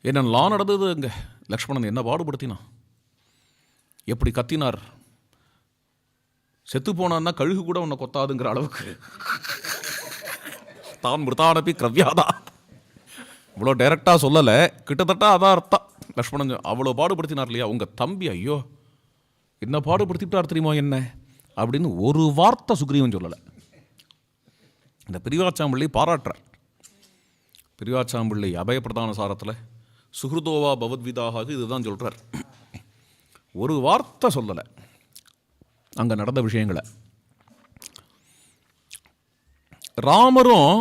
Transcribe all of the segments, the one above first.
என்னெல்லாம் நடந்தது இங்கே. லக்ஷ்மணன் என்ன பாடுபடுத்தினான், எப்படி கத்தினார். செத்து போனான்னா கழுகு கூட உன்னை கொத்தாதுங்கிற அளவுக்கு தான் மிருதானப்பி கிரவ்யாதா. இவ்வளோ டைரக்டாக சொல்லலை, கிட்டத்தட்ட அதான் அர்த்தம். லக்ஷ்மணன் அவ்வளோ பாடுபடுத்தினார் இல்லையா உங்கள் தம்பி. ஐயோ என்ன பாடுபடுத்திட்டார் தெரியுமா என்ன அப்படின்னு ஒரு வார்த்தை சுக்ரீவன் சொல்லலை. இந்த பிரிவாச்சாம்பிள்ளை பாராட்டுறார். பிரிவாச்சாம்பிள்ளை அபயப்பிரதான சாரத்தில் சுஹ்ருதோவா பவத்விதாக இதுதான் சொல்கிறார். ஒரு வார்த்தை சொல்லலை அங்கே நடந்த விஷயங்களை. ராமரும்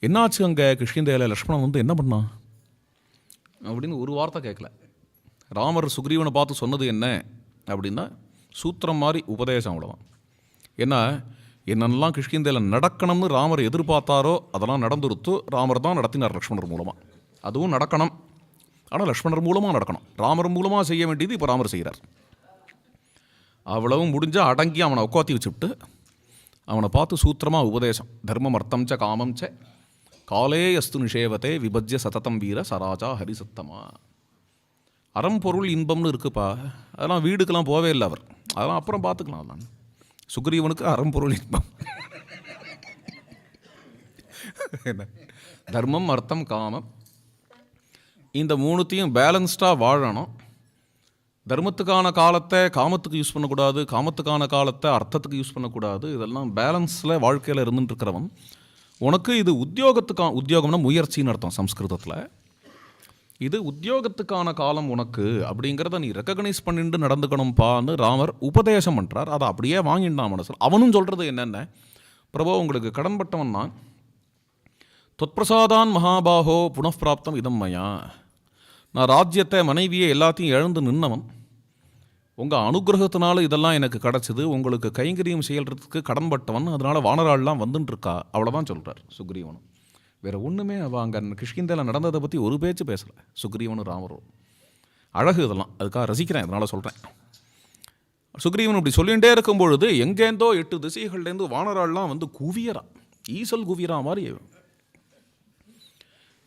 என்னாச்சு அங்கே கிருஷ்ணதேல லக்ஷ்மணன் வந்து என்ன பண்ணான் அப்படின்னு ஒரு வார்த்தை கேட்கல. ராமர் சுக்ரீவனை பார்த்து சொன்னது என்ன அப்படின்னா சூத்திரம் மாதிரி உபதேசம், அவ்வளோதான். ஏன்னா என்னெல்லாம் கிருஷ்ணதேல நடக்கணும்னு ராமர் எதிர்பார்த்தாரோ அதெல்லாம் நடந்துருத்து. ராமர் தான் நடத்தினார் லக்ஷ்மணர் மூலமாக. அதுவும் நடக்கணும், ஆனால் லக்ஷ்மணர் மூலமாக நடக்கணும். ராமர் மூலமாக செய்ய வேண்டியது இப்போ ராமர் செய்கிறார். அவ்வளவும் முடிஞ்சால் அடங்கி அவனை உட்காத்தி வச்சுவிட்டு அவனை பார்த்து சூத்திரமாக உபதேசம். தர்மம் அர்த்தம் ச காமம் ச காலே அஸ்து நிஷேவத்தே விபஜ்ய சததம் வீர சராஜா ஹரிசத்தமா. அறம்பொருள் இன்பம்னு இருக்குப்பா, அதெல்லாம் வீடுக்கெல்லாம் போவே இல்லை அவர். அதெல்லாம் அப்புறம் பார்த்துக்கலாம். நான் சுக்ரீவனுக்கு அறம்பொருள் இன்பம். தர்மம் அர்த்தம் காமம் இந்த மூணுத்தையும் பேலன்ஸ்டாக வாழணும். தர்மத்துக்கான காலத்தை காமத்துக்கு யூஸ் பண்ணக்கூடாது, காமத்துக்கான காலத்தை அர்த்தத்துக்கு யூஸ் பண்ணக்கூடாது. இதெல்லாம் பேலன்ஸில் வாழ்க்கையில் இருந்துட்டு இருக்கிறவன். உனக்கு இது உத்தியோகம்னா முயற்சின்னு அர்த்தம் சம்ஸ்கிருதத்தில். இது உத்தியோகத்துக்கான காலம் உனக்கு அப்படிங்கிறத நீ ரெக்கக்னைஸ் பண்ணிட்டு நடந்துக்கணும்ப்பான்னு ராமர் உபதேசம் பண்ணுறார். அதை அப்படியே வாங்கிட்டான் மனசில். அவனும் சொல்கிறது என்னென்ன, பிரபோ உங்களுக்கு கடன்பட்டவன் நான், தொத்பிரசாதான் மகாபாகோ புனப்பிராப்தம் இதம் மயா. நான் ராஜ்யத்தை மனைவியை எல்லாத்தையும் இழந்து நின்னவன். உங்கள் அனுகிரகத்தினால இதெல்லாம் எனக்கு கிடச்சிது. உங்களுக்கு கைங்கரியம் செய்யறதுக்கு கடன்பட்டவன். அதனால் வானராள்லாம் வந்துட்டுருக்கா. அவ்வளோதான் சொல்கிறார் சுக்ரீவனும். வேறு ஒன்றுமே அவள் அங்கே கிஷ்கிந்தேல நடந்ததை பற்றி ஒரு பேச்சு பேசலை சுக்ரீவனும் ராமரும். அழகு இதெல்லாம், அதுக்காக ரசிக்கிறேன், அதனால் சொல்கிறேன். சுக்ரீவன் இப்படி சொல்லிகிட்டே இருக்கும் பொழுது எங்கேருந்தோ 8 திசைகள்லேருந்து வானராள்லாம் வந்து குவியறா, ஈசல் குவியறா மாதிரி.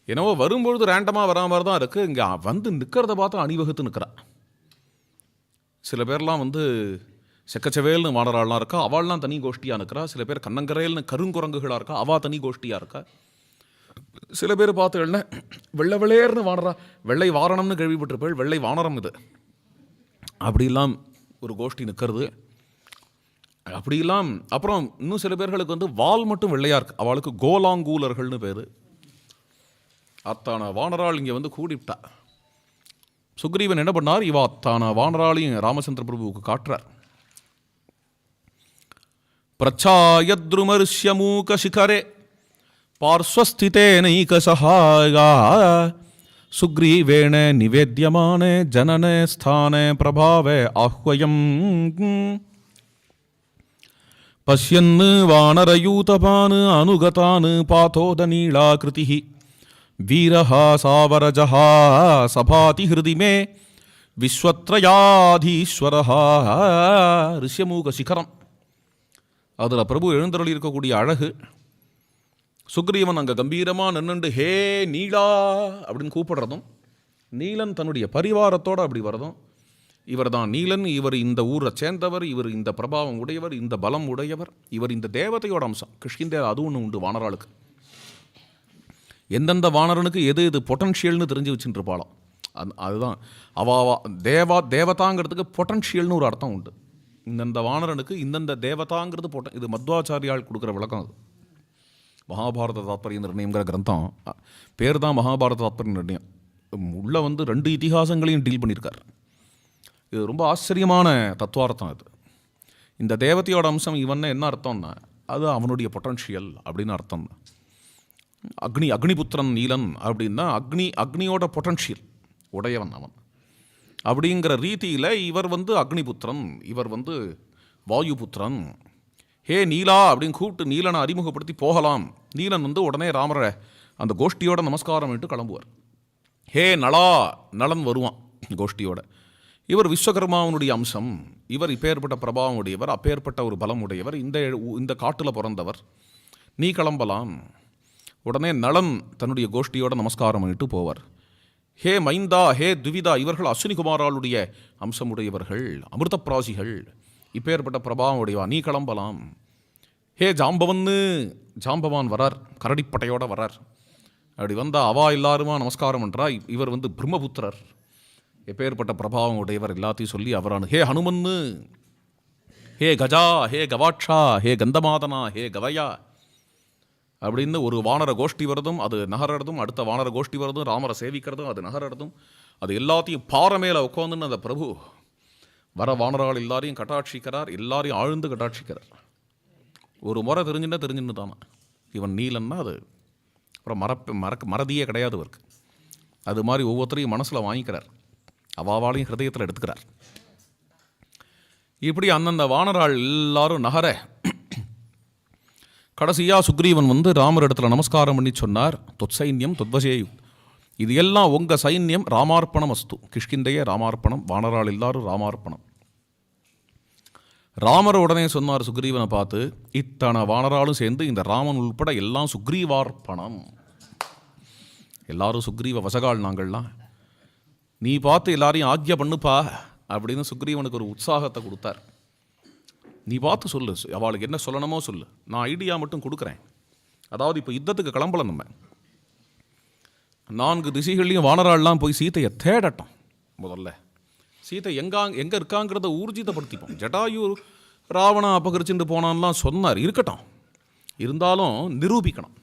என்னவோ வரும்பொழுது ரேண்டமாக வரா மாதிரி தான் இருக்குது. இங்கே வந்து நிற்கிறத பார்த்து அணிவகுத்து நிற்கிறா. சில பேர்லாம் வந்து செக்கச்சவேல்னு வானராள்லாம் இருக்கா, அவள்லாம் தனி கோஷ்டியாக நிற்கிறா. சில பேர் கண்ணங்கரையல்னு கருங்குரங்குகளாக இருக்கா, அவள் தனி கோஷ்டியாக இருக்கா. சில பேர் பார்த்துக்கள்னா வெள்ளை வெள்ளையர்னு வானரா, வெள்ளை வாரணம்னு கேள்விப்பட்டிருப்பேள், வெள்ளை வானரம் இது. அப்படிலாம் ஒரு கோஷ்டி நிற்கிறது. அப்படிலாம் அப்புறம் இன்னும் சில பேர்களுக்கு வந்து வால் மட்டும் வெள்ளையாக இருக்குது, அவளுக்கு கோலாங்கூலர்கள்னு பேர். அத்தான வானராள் இங்கே வந்து கூடிவிட்டா. சுக்ரீவன் என்ன பண்ணார், இவா அத்தான வானராளையும் ராமச்சந்திர பிரபுவுக்கு காட்டுறார். பிரச்சாயத்ருமர்ஷ்யமூக சிகரே பார்ஸ்வஸ்திதே நைக சஹாயா சுக்ரீவேண நிவேத்யமானே ஜனனே ஸ்தானே பிரபாவே ஆஹ்வயம் பஷ்யன்னு வானரயூதபான் அனுகதான் பாதோதநீளாகிருதிஹி வீரஹா சாவரஜஹா சபாதி ஹிருதி மே விஸ்வத்ரயாதீஸ்வரஹா. ரிஷ்யமூக சிகரம், அதில் பிரபு எழுந்தருளி இருக்கக்கூடிய அழகு. சுக்ரீவன் அங்கே கம்பீரமாக நின்றுண்டு ஹே நீலா அப்படின்னு கூப்பிடுறதும், நீலன் தன்னுடைய பரிவாரத்தோடு அப்படி வரதும். இவர் தான் நீலன், இவர் இந்த ஊரை சேர்ந்தவர், இவர் இந்த பிரபாவம் உடையவர், இந்த பலம் உடையவர், இவர் இந்த தேவதையோட அம்சம். கிருஷ்ணதே அது ஒன்று உண்டு வானராளுக்கு. எந்தெந்த வானரனுக்கு எது எது பொட்டன்ஷியல்னு தெரிஞ்சு வச்சுட்டு இருப்பாளோ அதுதான் தேவதாங்கிறதுக்கு பொட்டன்ஷியல்னு ஒரு அர்த்தம் உண்டு. இந்தந்த வானரனுக்கு இந்தந்த தேவதாங்கிறது இது மத்வாச்சாரியால் கொடுக்குற விளக்கம். அது மகாபாரத தாத்பரிய நிர்ணயங்கிற கிரந்தம் பேர் தான் மகாபாரத தாத்பரிய நிர்ணயம். உள்ள வந்து 2 இதிகாசங்களையும் டீல் பண்ணியிருக்கார். இது ரொம்ப ஆச்சரியமான தத்துவார்த்தம். இது இந்த தேவதையோட அம்சம் இவன் என்ன அர்த்தம்னா அது அவனுடைய பொட்டன்ஷியல் அப்படின்னு அர்த்தம். அக்னிபுத்திரன் நீலன் அப்படின்னா அக்னியோட பொட்டன்ஷியல் உடையவன் அவன். அப்படிங்கிற ரீதியில் இவர் வந்து அக்னிபுத்திரன், இவர் வந்து வாயுபுத்திரன். ஹே நீலா அப்படின்னு கூப்பிட்டு நீலனை அறிமுகப்படுத்தி போகலாம். நீலன் வந்து உடனே ராமரை அந்த கோஷ்டியோட நமஸ்காரம் பண்ணிட்டு கிளம்புவார். ஹே நளா, நலன் வருவான் கோஷ்டியோட. இவர் விஸ்வகர்மாவனுடைய அம்சம், இவர் இப்பேற்பட்ட பிரபாவம் உடையவர், அப்பேற்பட்ட ஒரு பலம் உடையவர், இந்த காட்டில் பிறந்தவர், நீ கிளம்பலாம். உடனே நலன் தன்னுடைய கோஷ்டியோட நமஸ்காரம் பண்ணிட்டு போவார். ஹே மைந்தா, ஹே துவிதா, இவர்கள் அஸ்வினி குமாராளுடைய அம்சமுடையவர்கள், அமிர்த பிராசிகள், இப்பேற்பட்ட பிரபாவம் உடையவா, நீ கிளம்பலாம். ஹே ஜாம்பவன்னு, ஜாம்பவான் வரார், கரடிப்பட்டையோட வரார். அப்படி வந்தால் அவா எல்லாருமா நமஸ்காரம் பண்ணுறா. இவர் வந்து பிரம்மபுத்திரர், எப்பேற்பட்ட பிரபாவம் உடையவர் எல்லாத்தையும் சொல்லி அவரானு. ஹே ஹனுமன்னு, ஹே கஜா, ஹே கவாட்சா, ஹே கந்தமாதனா, ஹே கவயா அப்படின்னு ஒரு வானர கோஷ்டி வருதும் அது நகரதும், அடுத்த வானர கோஷ்டி வருதும் ராமரை சேவிக்கிறதும் அது நகரதும், அது எல்லாத்தையும் பாறை மேலே உட்காந்துன்னு அந்த பிரபு வர வானரால் எல்லாரையும் கட்டாட்சிக்கிறார், எல்லாரையும் ஆழ்ந்து கட்டாட்சிக்கிறார். ஒரு முறை தெரிஞ்சுன்னு தானே இவன் நீலன்னா அது அப்புறம் மறதியே கிடையாது அவருக்கு. அது மாதிரி ஒவ்வொருத்தரையும் மனசில் வாங்கிக்கிறார், அவாவாலையும் ஹிருதயத்தில் எடுத்துக்கிறார். இப்படி அந்தந்த வானரால் எல்லாரும் நகர கடைசியாக சுக்ரீவன் வந்து ராமர் இடத்துல நமஸ்காரம் பண்ணி சொன்னார், தொத் சைன்யம் தொத்வசேயு, இது எல்லாம் உங்கள் சைன்யம், ராமார்ப்பணம் அஸ்து, கிஷ்கிந்தையே ராமார்ப்பணம், வானரால் எல்லாரும் ராமார்ப்பணம். ராமர் உடனே சொன்னார் சுக்ரீவனை பார்த்து, இத்தனை வானராலும் சேர்ந்து இந்த ராமன் உள்பட எல்லாம் சுக்ரீவார்ப்பணம், எல்லாரும் சுக்ரீவ வசகால் நாங்கள்லாம், நீ பார்த்து எல்லாரையும் ஆக்யா பண்ணுப்பா அப்படின்னு சுக்ரீவனுக்கு ஒரு உற்சாகத்தை கொடுத்தார். நீ பார்த்து சொல்லு, அவளுக்கு என்ன சொல்லணுமோ சொல்லு, நான் ஐடியா மட்டும் கொடுக்குறேன். அதாவது இப்போ யுத்தத்துக்கு கிளம்பல, நம்ம 4 திசைகள்லையும் வானராள்லாம் போய் சீத்தையை தேடட்டும். முதல்ல சீத்தை எங்கே இருக்காங்கிறத ஊர்ஜிதப்படுத்திப்போம். ஜட்டாயு ராவணா அபகரிச்சுட்டு போனான்லாம் சொன்னார், இருக்கட்டும், இருந்தாலும் நிரூபிக்கணும்.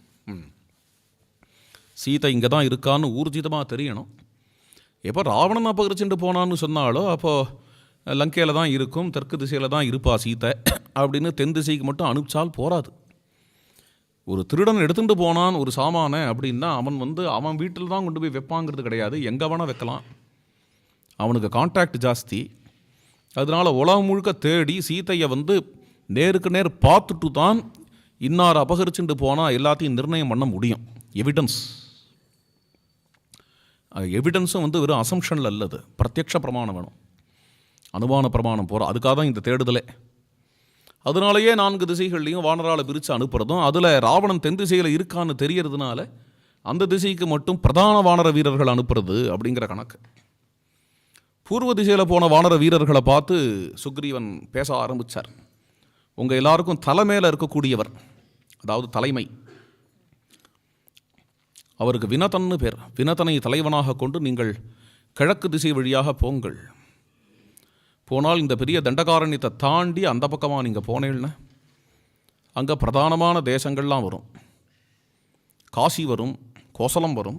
சீத்தை இங்கே தான் இருக்கான்னு ஊர்ஜிதமாக தெரியணும். எப்போ ராவணன் அபகரிச்சுட்டு போனான்னு சொன்னாலோ அப்போது லங்கையில் தான் இருக்கும், தெற்கு திசையில் தான் இருப்பா சீத்தை அப்படின்னு தென் திசைக்கு மட்டும் அனுப்பிச்சால் போராது. ஒரு திருடன் எடுத்துகிட்டு போனான் ஒரு சாமானை அப்படின்னா அவன் வீட்டில் தான் கொண்டு போய் வைப்பாங்கிறது கிடையாது, எங்கே வேணால் வைக்கலாம். அவனுக்கு கான்டாக்ட் ஜாஸ்தி. அதனால் உலகம் முழுக்க தேடி சீத்தையை நேருக்கு நேர் பார்த்துட்டு தான் இன்னார் அபகரிச்சுட்டு போனால் எல்லாத்தையும் நிர்ணயம் பண்ண முடியும். எவிடன்ஸும் வெறும் அசம்ஷனில் அல்லது பிரத்யக்ஷ பிரமாணம் வேணும், அனுமான பிரமாணம் போகிற, அதுக்காக தான் இந்த தேடுதலே. அதனாலேயே 4 திசைகள்லையும் வானராலை பிரித்து அனுப்புறதும், அதில் ராவணன் தென் திசையில் இருக்கான்னு தெரியறதுனால அந்த திசைக்கு மட்டும் பிரதான வானர வீரர்கள் அனுப்புறது அப்படிங்கிற கணக்கு. பூர்வ திசையில் போன வானர வீரர்களை பார்த்து சுக்ரீவன் பேச ஆரம்பித்தார். உங்கள் எல்லாருக்கும் தலை மேலே இருக்கக்கூடியவர், அதாவது தலைமை, அவருக்கு வினதன்னு பேர். வினதனை தலைவனாக கொண்டு நீங்கள் கிழக்கு திசை வழியாக போங்கள். போனால் இந்த பெரிய தண்டகாரண்யத்தை தாண்டி அந்த பக்கமாக நீங்கள் போனேன்னு அங்கே பிரதானமான தேசங்கள்லாம் வரும். காசி வரும், கோசலம் வரும்,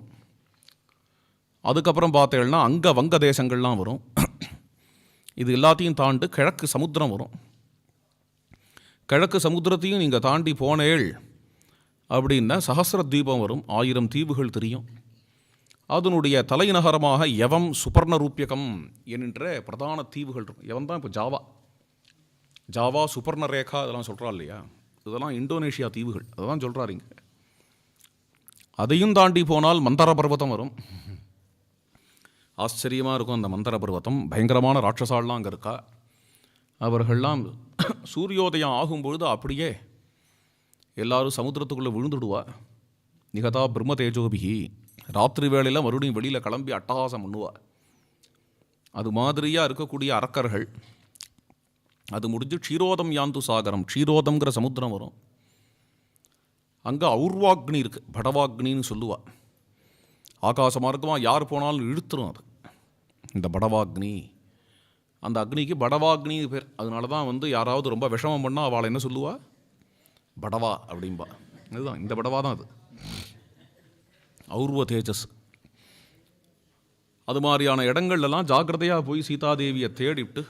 அதுக்கப்புறம் பார்த்தேன்னா அங்கே வங்க தேசங்கள்லாம் வரும். இது எல்லாத்தையும் தாண்டி கிழக்கு சமுத்திரம் வரும். கிழக்கு சமுத்திரத்தையும் நீங்கள் தாண்டி போனேள் அப்படின்னா சஹஸ்ர தீபம் வரும், 1000 தீவுகள் தெரியும். அதனுடைய தலைநகரமாக யவம் சுபர்ணரூபியகம் என்கின்ற பிரதான தீவுகள் இருக்கும். யவன் தான் இப்போ ஜாவா சுபர்ணரேகா அதெல்லாம் சொல்கிறா இல்லையா, இதெல்லாம் இந்தோனேஷியா தீவுகள், அதெல்லாம் சொல்கிறாருங்க. அதையும் தாண்டி போனால் மந்தர பர்வதம் வரும். ஆச்சரியமாக இருக்கும் அந்த மந்தர பர்வதம். பயங்கரமான ராட்சசாலாம் அங்கே இருக்கா. அவர்கள்லாம் சூரியோதயம் ஆகும்பொழுது அப்படியே எல்லாரும் சமுத்திரத்துக்குள்ளே விழுந்துடுவா. நிகதா பிரம்ம தேஜோபிகி, ராத்திரி வேளையில் மறுபடியும் வெளியில் கிளம்பி அட்டகாசம் பண்ணுவா. அது மாதிரியாக இருக்கக்கூடிய அரக்கர்கள். அது முடிஞ்சு க்ஷீரோதம் யாந்து சாகரம், க்ஷீரோதம்ங்கிற சமுத்திரம் வரும். அங்கே ஔர்வாக்னி இருக்குது, படவாக்னின்னு சொல்லுவா. ஆகாச மார்க்கமாக யார் போனாலும் இழுத்துரும் அது, இந்த படவாக்னி. அந்த அக்னிக்கு படவாக்னி பேர். அதனால தான் யாராவது ரொம்ப விஷமம் பண்ணால் அவளை என்ன சொல்லுவா, படவா அப்படின்பா. இதுதான் இந்த படவா தான் அது, ஔர்வ தேஜஸ். அது மாதிரியான இடங்கள்லாம் ஜாக்கிரதையாக போய் சீதாதேவியை தேடிவிட்டு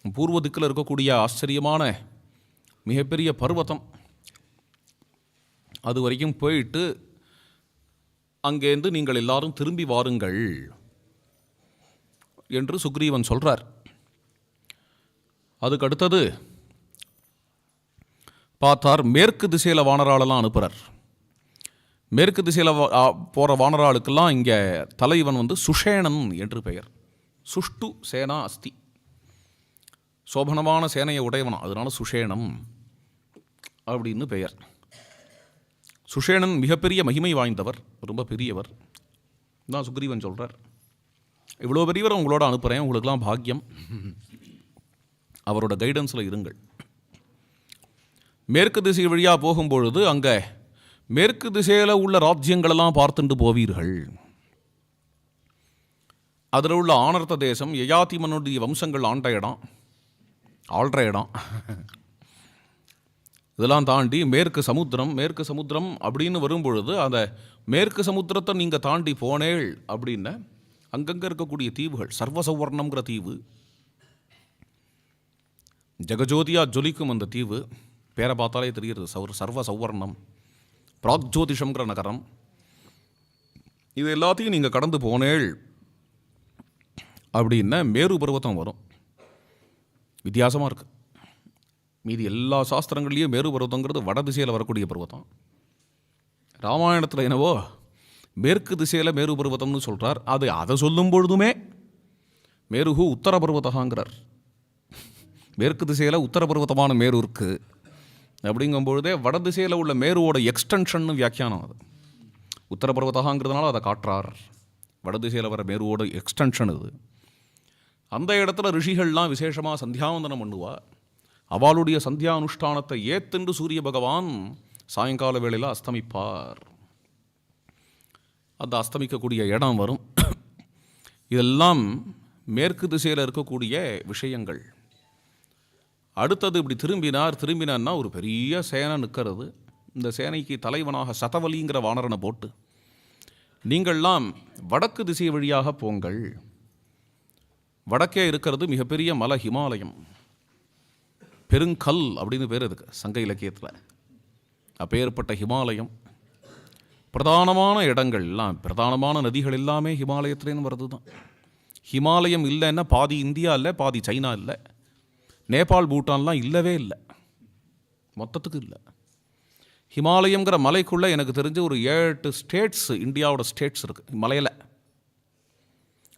பூர்வ திக்கில் இருக்கக்கூடிய ஆச்சரியமான மிகப்பெரிய பர்வதம் அது வரைக்கும் போயிட்டு அங்கேருந்து நீங்கள் எல்லாரும் திரும்பி வாருங்கள் என்று சுக்ரீவன் சொல்கிறார். அதுக்கு அடுத்தது பார்த்தார், மேற்கு திசையில் வானராளெல்லாம் அனுப்புகிறார். மேற்கு திசையில் போகிற வானராளுக்கெல்லாம் இங்கே தலைவன் சுஷேணன் என்று பெயர். சுஷ்டு சேனா அஸ்தி, சோபனமான சேனையை உடையவனா, அதனால சுஷேணம் அப்படின்னு பெயர். சுஷேணன் மிகப்பெரிய மகிமை வாய்ந்தவர், ரொம்ப பெரியவர். தான் சுக்ரீவன் சொல்கிறார். இவ்வளோ பெரியவரை உங்களோட அனுப்புகிறேன், உங்களுக்கெல்லாம் பாக்கியம், அவரோட கைடன்ஸில் இருங்கள். மேற்கு திசை வழியாக போகும்பொழுது அங்கே மேற்கு திசையில் உள்ள ராஜ்யங்களெல்லாம் பார்த்துட்டு போவீர்கள். அதில் உள்ள ஆனர்த்த தேசம், யயாதிமனுடைய வம்சங்கள் ஆண்ட இடம், ஆள்ற இடம், இதெல்லாம் தாண்டி மேற்கு சமுத்திரம் அப்படின்னு வரும்பொழுது அந்த மேற்கு சமுத்திரத்தை நீங்கள் தாண்டி போனேள் அப்படின்னு அங்கங்கே இருக்கக்கூடிய தீவுகள், சர்வசௌவர்ணம்ங்கிற தீவு, ஜெகஜோதியாக ஜொலிக்கும் அந்த தீவு, பேரை பார்த்தாலே தெரிகிறது, சர்வசௌவர்ணம், பிராக்ஜோதிஷம்ங்கிற நகரம், இது எல்லாத்தையும் நீங்கள் கடந்து போனேள் அப்படின்னா மேரு பர்வதம் வரும். வித்தியாசமாக இருக்குது. மீதி எல்லா சாஸ்திரங்கள்லேயும் மேரு பர்வதங்கிறது வட திசையில் வரக்கூடிய பர்வதம். ராமாயணத்தில் என்னவோ மேற்கு திசையில் மேரு பர்வதம்னு சொல்கிறார். அதை சொல்லும் பொழுதுமே மேருகு உத்தர பர்வதகாங்கிறார். மேற்கு திசையில் உத்தர பர்வதமான மேரு இருக்குது அப்படிங்கும்பொழுதே வட திசையில் உள்ள மேருவோட எக்ஸ்டென்ஷன் வியாக்கியானம் அது. உத்தர பர்வதகாங்கிறதுனால அதை காட்டுறார். வட திசையில் வர மேருவோட எக்ஸ்டென்ஷன் இது. அந்த இடத்துல ரிஷிகள்லாம் விசேஷமாக சந்தியாவந்தனம் பண்ணுவா. அவளுடைய சந்தியா அனுஷ்டானத்தை ஏத்துண்டு சூரிய பகவான் சாயங்கால வேளையில் அஸ்தமிப்பார். அந்த அஸ்தமிக்கக்கூடிய இடம் வரும். இதெல்லாம் மேற்கு திசையில் இருக்கக்கூடிய விஷயங்கள். அடுத்தது இப்படி திரும்பினான்னா ஒரு பெரிய சேனை நிற்கிறது. இந்த சேனைக்கு தலைவனாக சதவலிங்கிற வானரனை போட்டு நீங்கள்லாம் வடக்கு திசை வழியாக போங்கள். வடக்கே இருக்கிறது மிகப்பெரிய மலை ஹிமாலயம், பெருங்கல் அப்படின்னு பேர் இருக்கு சங்க இலக்கியத்தில். அப்பேற்பட்ட ஹிமாலயம், பிரதானமான இடங்கள் எல்லாம், பிரதானமான நதிகள் எல்லாமே ஹிமாலயத்துலேருந்து வருது தான். ஹிமாலயம் இல்லைன்னா பாதி இந்தியா இல்லை, பாதி சைனா இல்லை, நேபாள் பூட்டான்லாம் இல்லவே இல்லை, மொத்தத்துக்கு இல்லை. ஹிமாலயங்கிற மலைக்குள்ளே எனக்கு தெரிஞ்ச ஒரு 7 ஸ்டேட்ஸ், இந்தியாவோட ஸ்டேட்ஸ் இருக்குது மலையில்.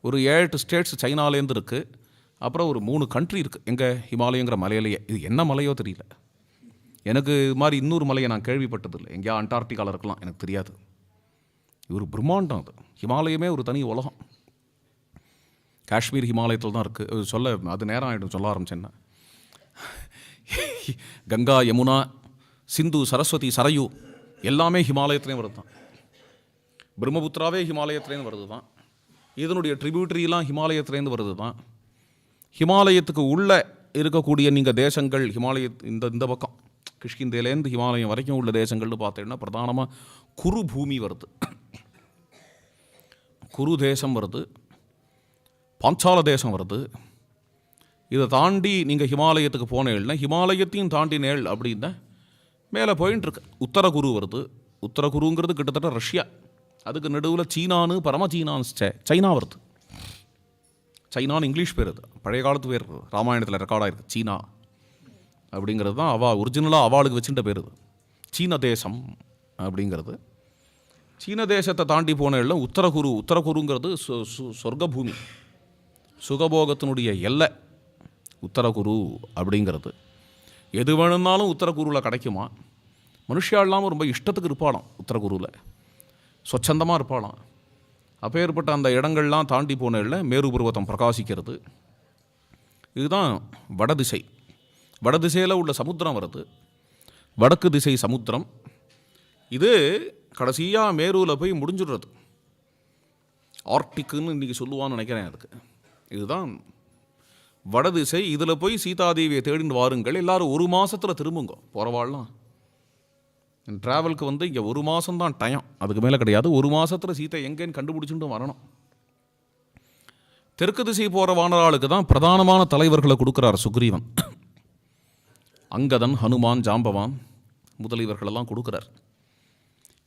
ஒரு 7 ஸ்டேட்ஸ் சைனாலேருந்து இருக்குது. அப்புறம் ஒரு 3 கண்ட்ரி இருக்குது எங்கள் ஹிமாலயங்கிற மலையிலேயே. இது என்ன மலையோ தெரியல எனக்கு. இது மாதிரி இன்னொரு மலையை நான் கேள்விப்பட்டதில்லை. எங்கேயா அண்டார்டிகாவில் இருக்கலாம், எனக்கு தெரியாது. இது ஒரு பிரம்மாண்டம். அது ஹிமாலயமே ஒரு தனி உலகம். காஷ்மீர் ஹிமாலயத்தில் தான் இருக்குது. அது நேரம் ஆகிடும் சொல்ல ஆரம்பிச்சேன்னா. கங்கா, யமுனா, சிந்து, சரஸ்வதி, சரையு எல்லாமே ஹிமாலயத்துலேயும் வருது தான். பிரம்மபுத்திராவே ஹிமாலயத்துலேருந்து வருது தான். இதனுடைய ட்ரிபியூட்டரிலாம் ஹிமாலயத்துலேருந்து வருது தான். ஹிமாலயத்துக்கு உள்ளே இருக்கக்கூடிய நீங்கள் தேசங்கள், இந்த பக்கம் கிஷ்கிந்தேலேருந்து ஹிமாலயம் வரைக்கும் உள்ள தேசங்கள்னு பார்த்தீங்கன்னா பிரதானமாக குரு பூமி வருது, குரு தேசம் வருது, பாஞ்சால தேசம் வருது. இதை தாண்டி நீங்கள் ஹிமாலயத்துக்கு போனேன்னா, ஹிமாலயத்தையும் தாண்டினேள் அப்படின்னா மேலே போயின்னு இருக்கு உத்தரகுரு வருது. உத்தரகுருங்கிறது கிட்டத்தட்ட ரஷ்யா. அதுக்கு நடுவில் சீனான்னு பரமசீனான்னு சைனா வருது. சைனான்னு இங்கிலீஷ் பேர், அது பழைய காலத்து பேர், ராமாயணத்தில் ரெக்கார்டாக இருக்குது. சீனா அப்படிங்கிறது தான் ஒரிஜினலாக அவளுக்கு வச்சுட்ட பேர். இது சீன தேசம் அப்படிங்கிறது. சீன தேசத்தை தாண்டி போன இடம் உத்தரகுருங்கிறது சொர்க்கபூமி, சுகபோகத்தினுடைய எல்லை உத்தரகுரு அப்படிங்கிறது. எது வேணும்னாலும் உத்தரகுருவில் கிடைக்குமா. மனுஷியா இல்லாமல் ரொம்ப இஷ்டத்துக்கு இருப்பாளாம் உத்தரகுருவில், சொச்சந்தமாக இருப்பாளாம். அப்பேற்பட்ட அந்த இடங்கள்லாம் தாண்டி போன இடம் மேரு பர்வதம் பிரகாசிக்கிறது. இதுதான் வடதிசை. வடதிசையில் உள்ள சமுத்திரம் வருது, வடக்கு திசை சமுத்திரம். இது கடைசியாக மேருவில் போய் முடிஞ்சிடுறது. ஆர்டிக்குன்னு இன்றைக்கி சொல்லுவான்னு நினைக்கிறேன். அதுக்கு இதுதான் வடதிசை. இதில் போய் சீதாதேவியை தேடின்னு வாருங்கள். எல்லோரும் 1 மாதத்தில் திரும்புங்க. போகிறவாள்லாம் ட்ராவலுக்கு இங்கே 1 மாதம்தான் டைம், அதுக்கு மேலே கிடையாது. 1 மாதத்தில் சீத்தை எங்கேன்னு கண்டுபிடிச்சுட்டு வரணும். தெற்கு திசை போகிற வானராளுக்கு தான் பிரதானமான தலைவர்களை கொடுக்குறார் சுக்ரீவன். அங்கதன், ஹனுமான், ஜாம்பவான் முதலியவர்களெல்லாம் கொடுக்குறார்.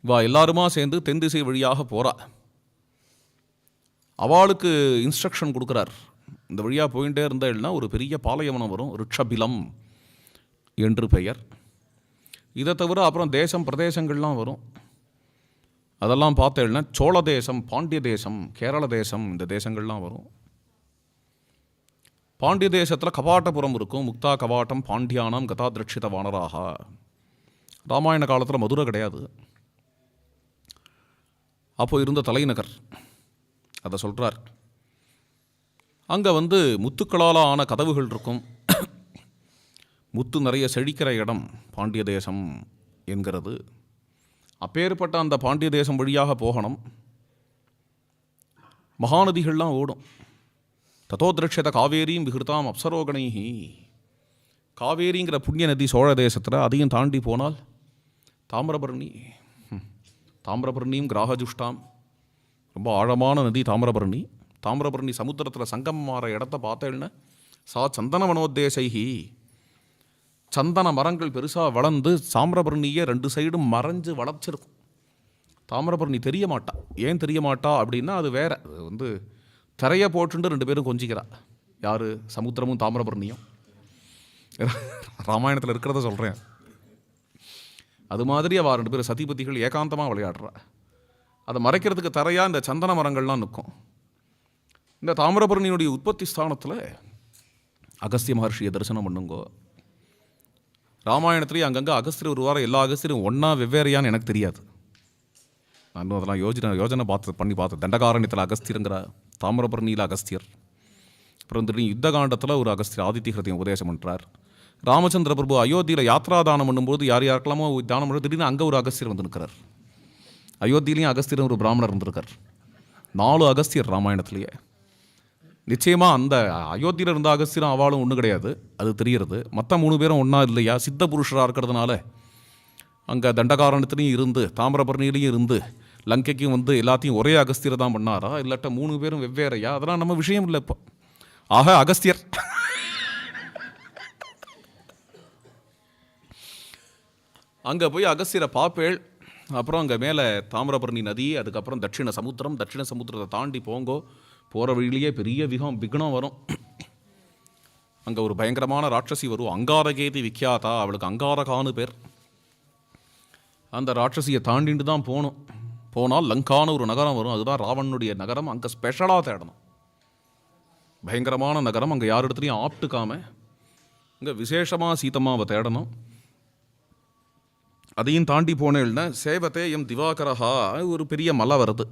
இவா எல்லாருமா சேர்ந்து தென் திசை வழியாக போகிறா. அவளுக்கு இன்ஸ்ட்ரக்ஷன் கொடுக்குறார். இந்த வழியாக போயிட்டே இருந்தால்னா ஒரு பெரிய பாலைவனம் வரும், ரிட்சபிலம் என்று பெயர். இதை தவிர அப்புறம் தேசம் பிரதேசங்கள்லாம் வரும். அதெல்லாம் பார்த்தேன்னா சோழ தேசம், பாண்டிய தேசம், கேரள தேசம், இந்த தேசங்கள்லாம் வரும். பாண்டிய தேசத்தில் கபாட்டபுரம் இருக்கும். முக்தா கவாட்டம் பாண்டியானம் கதா திரட்சித வானராக. ராமாயண காலத்தில் மதுரை கிடையாது, அப்போ இருந்த தலைநகர். அதை சொல்கிறார். அங்கே வந்து முத்துக்களால் ஆன கதவுகள் இருக்கும். முத்து நிறைய செழிக்கிற இடம் பாண்டிய தேசம் என்கிறது. அப்பேற்பட்ட அந்த பாண்டிய தேசம் வழியாக போகணும். மகாநதிகள்லாம் ஓடும். ததோத்ரட்சத காவேரியும் விகிருதாம் அப்சரோகணைஹி. காவேரிங்கிற புண்ணிய நதி சோழ தேசத்தில், அதையும் தாண்டி போனால் தாமிரபரணி. தாமிரபரணியும் கிராகஜுஷ்டாம், ரொம்ப ஆழமான நதி தாமிரபரணி. தாமிரபரணி சமுத்திரத்தில் சங்கமமாற இடத்த பார்த்தேன்னா சா சந்தன வனோத்தேசைகி. சந்தன மரங்கள் பெருசாக வளர்ந்து தாமிரபரணியை 2 சைடும் மறைஞ்சு வளர்ச்சிருக்கும். தாமிரபரணி தெரிய மாட்டா. ஏன் தெரிய மாட்டா அப்படின்னா அது வேற. அது வந்து திரைய போட்டுண்டு 2 பேரும் கொஞ்சிக்கிறா. யார்? சமுத்திரமும் தாமிரபரணியும். ராமாயணத்தில் இருக்கிறத சொல்கிறேன். அது மாதிரி அவள் 2 பேரும் சதிபதிகள் ஏகாந்தமாக விளையாடுறா. அதை மறைக்கிறதுக்கு தரையாக இந்த சந்தன மரங்கள்லாம் நிற்கும். இந்த தாமிரபரணியினுடைய உற்பத்தி ஸ்தானத்தில் அகஸ்திய மகர்ஷியை தரிசனம் பண்ணுங்கோ. ராமாயணத்துலேயே அங்கங்கே அகஸ்தியர் வருவார். எல்லா அகஸ்தியரும் ஒன்றா வெவ்வேறையான்னு எனக்கு தெரியாது. நான் அதெல்லாம் யோஜனை பண்ணி பார்த்தேன். தண்டகாரண்யத்தில் அகஸ்தியருங்கிற, தாமிரபரணியில் அகஸ்தியர். அப்புறம் திடீர்னு யுத்த காண்டத்தில் ஒரு அகஸ்தியர் ஆதித்ய ஹிருதயம் உபதேசம் பண்ணுறார். ராமச்சந்திர பிரபு அயோத்தியில் யாத்ரா தானம் பண்ணும்போது யாருக்கெல்லாமோ தானம் பண்ண திடீர்னு அங்கே ஒரு அகஸ்தியர் வந்து நிற்கிறார். அயோத்தியிலையும் அகஸ்தியர் ஒரு பிராமணர் இருந்திருக்கார். 4 அகஸ்தியர் ராமாயணத்துலேயே. நிச்சயமாக அந்த அயோத்தியில் இருந்த அகஸ்தியரும் அவளும் ஒன்றும் கிடையாது, அது தெரிகிறது. மற்ற 3 பேரும் ஒன்றா இல்லையா? சித்த புருஷராக இருக்கிறதுனால அங்கே தண்டகாரணத்துலேயும் இருந்து தாமிரபரணிலையும் இருந்து லங்கைக்கும் வந்து எல்லாத்தையும் ஒரே அகஸ்தியர் தான் பண்ணாரா, இல்லாட்ட 3 பேரும் வெவ்வேறையா? அதெல்லாம் நம்ம விஷயம் இல்லை இப்போ. ஆக அகஸ்தியர் அங்கே போய் அகஸ்தியரை பாப்பேள். அப்புறம் அங்கே மேலே தாமிரபரணி நதி, அதுக்கப்புறம் தட்சிண சமுத்திரத்தை தாண்டி போங்கோ. போகிற வழியிலேயே பெரிய விக்னம் வரும். அங்கே ஒரு பயங்கரமான ராட்சசி வரும், அங்காரகேதி விக்யாதா. அவளுக்கு அங்காரகான்னு பேர். அந்த ராட்சசியை தாண்டிட்டு தான் போகணும். போனால் லங்கான்னு ஒரு நகரம் வரும். அதுதான் ராவணனுடைய நகரம். அங்கே ஸ்பெஷலாக தேடணும். பயங்கரமான நகரம். அங்கே யார் இடத்துலையும் ஆப்டுக்காமல் இங்கே விசேஷமாக சீதம்மாவை தேடணும். அதையும் தாண்டி போனேன்னா சேவத்தே எம் திவாகரஹா ஒரு பெரிய மலை வருது.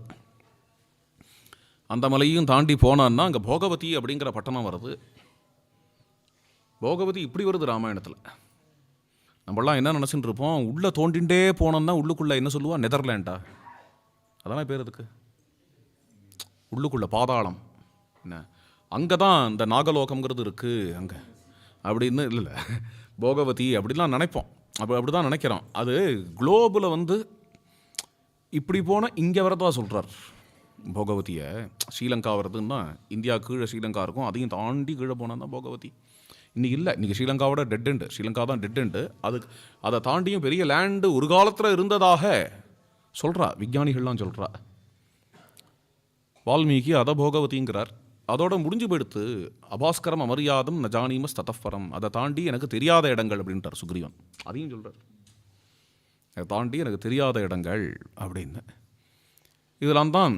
அந்த மலையும் தாண்டி போனான்னா அங்கே போகவதி அப்படிங்கிற பட்டணம் வருது. போகவதி இப்படி வருது ராமாயணத்தில். நம்மளாம் என்ன நினச்சிட்டு இருப்போம், உள்ளே தோண்டிகிட்டே போனோம்னா உள்ளுக்குள்ளே என்ன சொல்லுவா, நெதர்லாண்டா. அதெல்லாம் பேர் அதுக்கு. உள்ளுக்குள்ளே பாதாளம் என்ன, அங்கே தான் இந்த நாகலோகம்ங்கிறது இருக்குது அங்கே அப்படின்னு. இல்லை போகவதி அப்படிலாம் நினைப்போம். அப்படி தான் நினைக்கிறோம். அது குளோபில் வந்து இப்படி போனால் இங்கே வரதா சொல்கிறார். போகவதியை ஸ்ரீலங்கா வருதுன்னா இந்தியா கீழே ஸ்ரீலங்கா இருக்கும், அதையும் தாண்டி கீழே போனால் தான் போகவதி. இன்றைக்கி இல்லை, இன்றைக்கி ஸ்ரீலங்காவோட டெட் எண்டு. ஸ்ரீலங்கா தான் டெட் எண்டு. அதை தாண்டியும் பெரிய லேண்டு ஒரு காலத்தில் இருந்ததாக சொல்கிறா, விஞ்ஞானிகள்லாம் சொல்கிறா. வால்மீகி அதை போகவதிங்கிறார். அதோட முடிஞ்சு போயிடுத்து. அபாஸ்கரம் அமரியாதம் நஜானீமஸ் தத்தப்பரம். அதை தாண்டி எனக்கு தெரியாத இடங்கள் அப்படின்ட்டார் சுக்ரீவன். அதையும் சொல்கிறார், அதை தாண்டி எனக்கு தெரியாத இடங்கள் அப்படின்னு. இதெல்லாம் தான்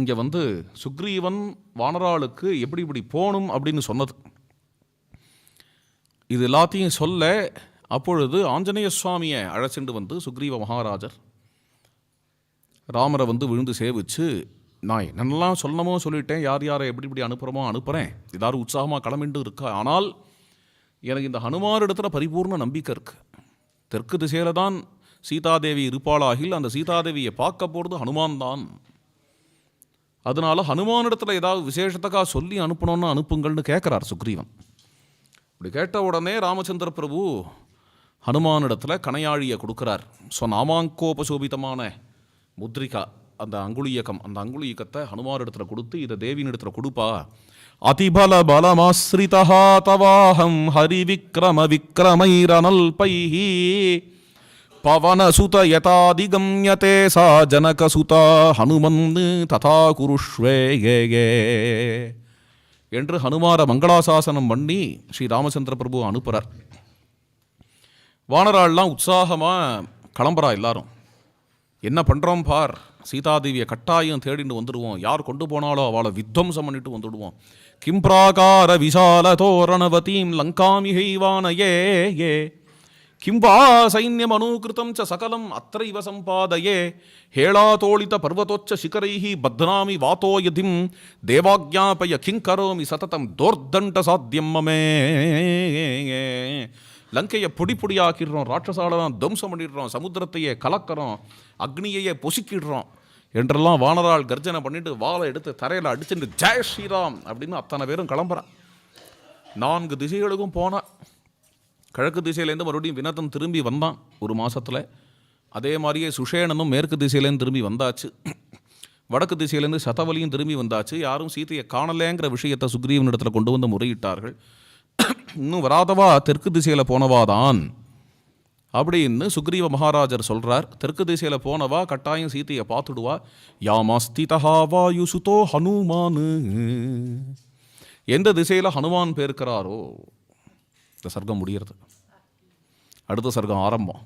இங்கே வந்து சுக்ரீவன் வானராளுக்கு எப்படி இப்படி போகணும் அப்படின்னு சொன்னது. இது எல்லாத்தையும் சொல்ல அப்பொழுது ஆஞ்சநேய சுவாமியை அழைச்சிட்டு வந்து சுக்ரீவ மகாராஜர் ராமரை வந்து விழுந்து சேவிச்சு, நான் என்னென்னலாம் சொல்லணுமோ சொல்லிட்டேன், யார் யாரை எப்படி இப்படி அனுப்புகிறோமோ அனுப்புகிறேன், எல்லாரும் உற்சாகமாக கிளம்பிட்டு இருக்கா. ஆனால் எனக்கு இந்த ஹனுமார் இடத்துல பரிபூர்ண நம்பிக்கை இருக்குது. தெற்கு திசையில் தான் சீதாதேவி இருப்பாளாகில் அந்த சீதாதேவியை பார்க்க போகிறது ஹனுமான் தான். அதனால் ஹனுமானிடத்தில் ஏதாவது விசேஷத்துக்காக சொல்லி அனுப்பணும்னு அனுப்புங்கள்னு கேட்குறார் சுக்ரீவன். இப்படி கேட்ட உடனே ராமச்சந்திர பிரபு ஹனுமானிடத்தில் கணையாழியை கொடுக்குறார். ஸோ நாமாங்கோபசோபிதமான முத்ரிகா, அந்த அங்குலியக்கம், அந்த அங்குலியக்கத்தை ஹனுமார் இடத்துல கொடுத்து இதை தேவியின் இடத்துல கொடுப்பா. அதிபல பலமாஸ்ரிதா தவாஹம் ஹரி விக்ரம விக்ரமைரனல்பைஹி பவனசுத யதாதிகம்யதே சா ஜனகசுதா ஹனுமன் ததா குருஷ்வே என்று ஹனுமார மங்களாசாசனம் பண்ணி ஸ்ரீ ராமச்சந்திர பிரபு அனுப்புகிறார். வானராள்லாம் உற்சாகமாக கிளம்புறா. எல்லாரும் என்ன பண்ணுறோம் பார், சீதாதேவியை கட்டாயம் தேடிட்டு வந்துடுவோம், யார் கொண்டு போனாலோ அவளை வித்வம்சம் பண்ணிட்டு வந்துடுவோம். கிம்பிராகார விசால தோரணவதீம் லங்காமிஹைவானயே கிம்பா சைன்யம் அனுகிருதம் ச சகலம் அத்ரைவ சம்பாதயே ஹேளாதோளித பர்வதோச்ச சிகரைஹி பத்னாமி வாத்தோயதிம் தேவாக்ஞாபய கிங்கரோமி சததம் தோர்தண்ட சாத்தியம் மமே. லங்கையை பொடி பொடியாக்கிடுறோம், ராட்சசாலெல்லாம் தம்சம் பண்ணிடுறோம், சமுத்திரத்தையே கலக்கிறோம், அக்னியையே பொசுக்கிடுறோம் என்றெல்லாம் வானரால் கர்ஜனை பண்ணிட்டு வாளை எடுத்து தரையில் அடிச்சுட்டு ஜெய் ஸ்ரீராம் அப்படின்னு அத்தனை பேரும் கிளம்புறான். 4 திசைகளுக்கும் போனான். கிழக்கு திசையிலேருந்து மறுபடியும் வினதன் திரும்பி வந்தான் ஒரு மாதத்தில். அதே மாதிரியே சுஷேணனும் மேற்கு திசையிலேருந்து திரும்பி வந்தாச்சு. வடக்கு திசையிலேருந்து சதவலியும் திரும்பி வந்தாச்சு. யாரும் சீதையை காணலேங்கிற விஷயத்தை சுக்ரீவனிடத்தில் கொண்டு வந்து முறையிட்டார்கள். இன்னும் வராதவா தெற்கு திசையில் போனவாதான் அப்படின்னு சுக்ரீவ மகாராஜர் சொல்கிறார். தெற்கு திசையில் போனவா கட்டாயம் சீதையை பார்த்துடுவா. யாமாஸ்திதா வாயு சுதோ ஹனுமான். எந்த திசையில் ஹனுமான் பேருக்கிறாரோ இந்த சர்க்கம் முடிகிறது. அடுத்த சர்க்கம் ஆரம்பம்.